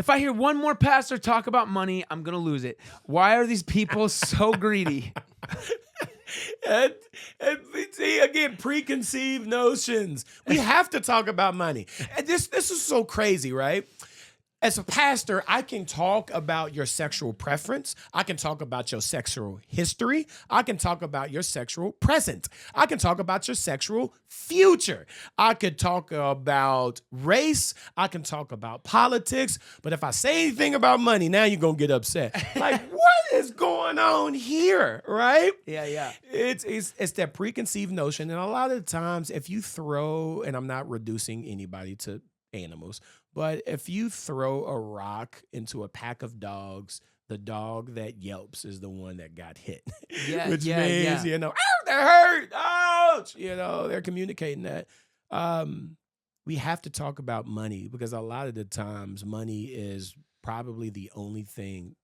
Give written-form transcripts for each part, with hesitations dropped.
if I hear one more pastor talk about money, I'm going to lose it. Why are these people so greedy? And see, again, preconceived notions. We have to talk about money. And this is so crazy, right? As a pastor, I can talk about your sexual preference. I can talk about your sexual history. I can talk about your sexual present. I can talk about your sexual future. I could talk about race. I can talk about politics. But if I say anything about money, now you're going to get upset. Like, what is going on here, right? Yeah. It's that preconceived notion. And a lot of the times, if you throw, and I'm not reducing anybody to animals, but if you throw a rock into a pack of dogs, the dog that yelps is the one that got hit. Which means, you know, ow, that hurt, ouch, you know, they're communicating that. We have to talk about money because a lot of the times money is probably the only thing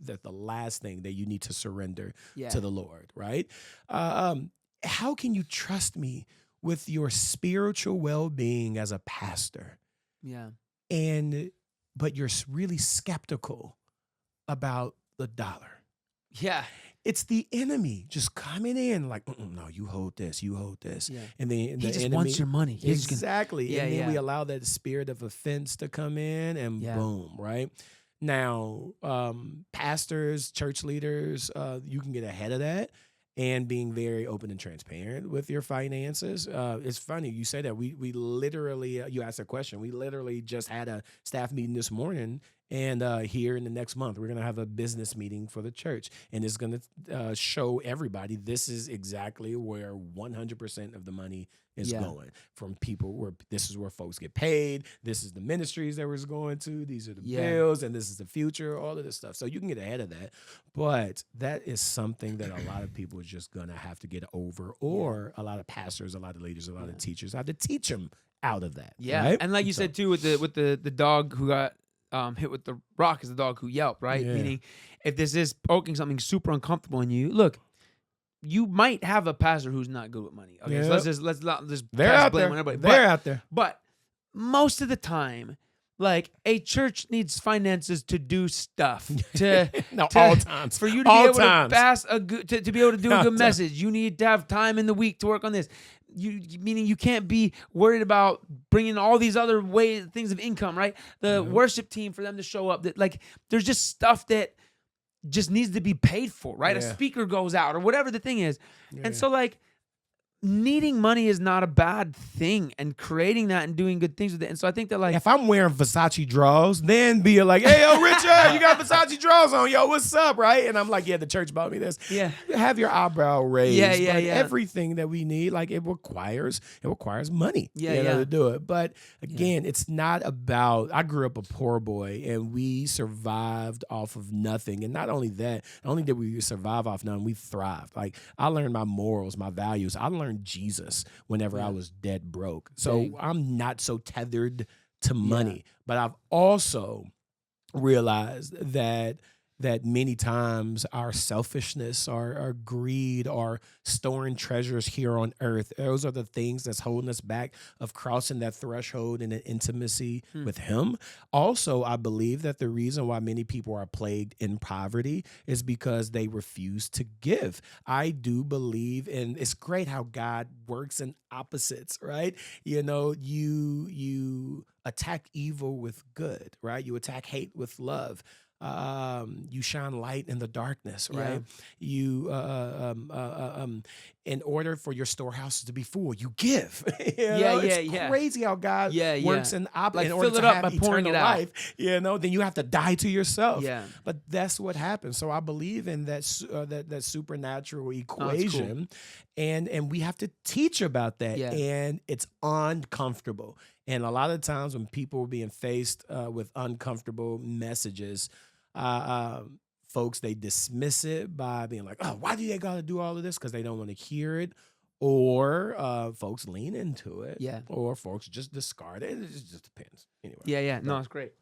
the last thing that you need to surrender to the Lord, right? How can you trust me with your spiritual well-being as a pastor? Yeah. But you're really skeptical about the dollar. Yeah. It's the enemy just coming in like, no, you hold this, you hold this. Yeah. And then he just wants your money. Exactly. And then we allow that spirit of offense to come in and boom, right? Now, pastors, church leaders, you can get ahead of that and being very open and transparent with your finances. It's funny you say that. We literally, you asked a question. We literally just had a staff meeting this morning, and here in the next month, we're going to have a business meeting for the church, and it's going to show everybody this is exactly where 100% of the money is going from people. Where this is where folks get paid. This is the ministries that we're going to. These are the bills, and this is the future. All of this stuff. So you can get ahead of that, but that is something that a lot of people are just going to have to get over, or a lot of pastors, a lot of leaders, a lot of teachers have to teach them out of that. Yeah, right? And like you said too, with the dog who got hit with the rock is the dog who yelped, right? Yeah. Meaning, if this is poking something super uncomfortable in you, look, you might have a pastor who's not good with money. Okay, so let's not just cast blame on everybody. They're out there. But most of the time, like, a church needs finances to do stuff. All times. For you to be able to pass to be able to do a good message, you need to have time in the week to work on this. Meaning you can't be worried about bringing all these other things of income, right? The worship team, for them to show up, that, like, there's just stuff that just needs to be paid for, right? A speaker goes out or whatever the thing is. And so, like, needing money is not a bad thing, and creating that and doing good things with it. And so I think that, like, if I'm wearing Versace drawers, then be like, hey, yo, Richard, you got Versace drawers on. Yo, what's up, right? And I'm like, yeah, the church bought me this. Yeah. Have your eyebrow raised. Yeah. Everything that we need, like, it requires money to do it. But again, it's not about, I grew up a poor boy, and we survived off of nothing. And not only that, not only did we survive off nothing, we thrived. Like, I learned my morals, my values. I learned Jesus whenever I was dead broke. So I'm not so tethered to money. But I've also realized that many times our selfishness, our greed, our storing treasures here on earth, those are the things that's holding us back of crossing that threshold and an intimacy with him. Also, I believe that the reason why many people are plagued in poverty is because they refuse to give. I do believe, and it's great how God works in opposites, right? You know, you attack evil with good, right? You attack hate with love. You shine light in the darkness, right? You, in order for your storehouses to be full, you give. It's crazy how God works in opposite. In order fill it to up have by pouring eternal it out. life, then you have to die to yourself. Yeah. But that's what happens. So I believe in that supernatural equation, and we have to teach about that. And it's uncomfortable. And a lot of times when people are being faced with uncomfortable messages, folks, they dismiss it by being like, oh, why do they got to do all of this? Because they don't want to hear it. Or folks lean into it. Yeah. Or folks just discard it. It just depends. Anyway. Yeah. No, it's great.